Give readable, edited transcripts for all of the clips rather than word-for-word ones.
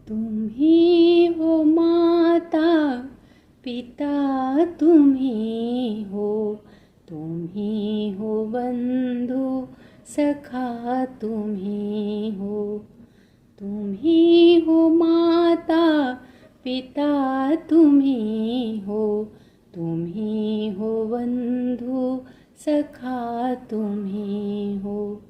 तुम ही हो माता पिता, तुम ही हो, तुम ही हो बंधु सखा, तुम ही हो। तुम ही हो माता पिता, तुम ही हो, तुम ही हो बंधु सखा, तुम ही हो।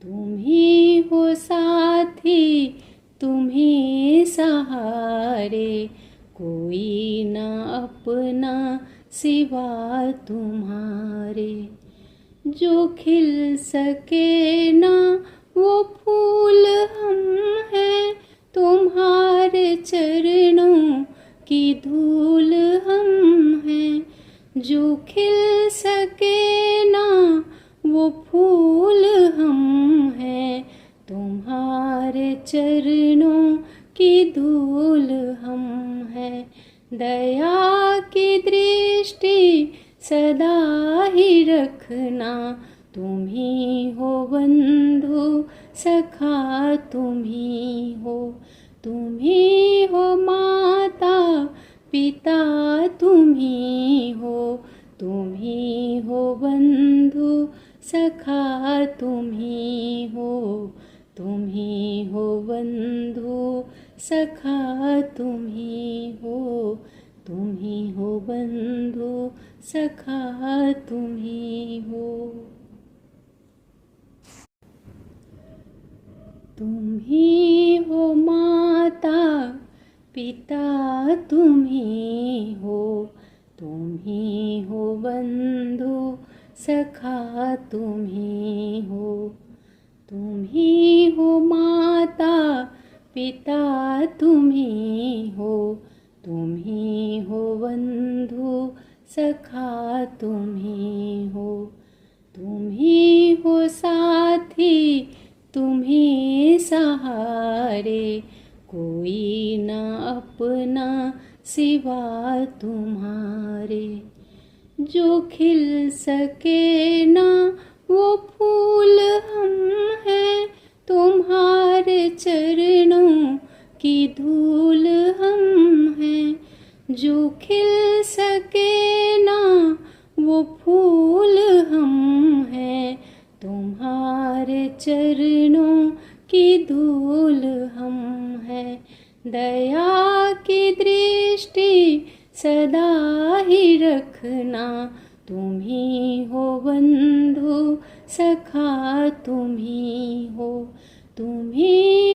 तुम ही हो साथी, तुम ही सहारे, कोई न अपना सिवा तुम्हारे। जो खिल सके ना वो फूल हम हैं, तुम्हारे चरणों की धूल हम हैं। जो खिल सके ना वो फूल हम हैं, तुम्हारे चरणों की धूल हम हैं। दया की दृष्टि सदा ही रखना, तुम ही हो बंधु सखा, तुम ही हो। तुम ही हो माता पिता, तुम ही हो, तुम ही हो बंधु सखा, तुम ही हो। तुम ही हो बंधु सखा, तुम ही हो, तुम ही हो बंधु सखा, तुम ही हो। तुम ही हो माता पिता, तुम ही हो, तुम ही हो बंधु सखा, तुम ही हो। तुम ही हो माता पिता, तुम ही हो, तुम ही हो बंधु सखा, तुम ही हो। तुम ही हो साथी, तुम ही सहारे, कोई न अपना सिवा तुम्हारे। जो खिल सके ना वो फूल हम हैं, तुम्हारे चरणों की धूल हम हैं। जो खिल सके ना वो फूल हम हैं, तुम्हारे चरणों की धूल हम हैं। दया की दृष्टि सदा ही रखना, तुम ही हो बंधु सखा, तुम ही हो। तुम ही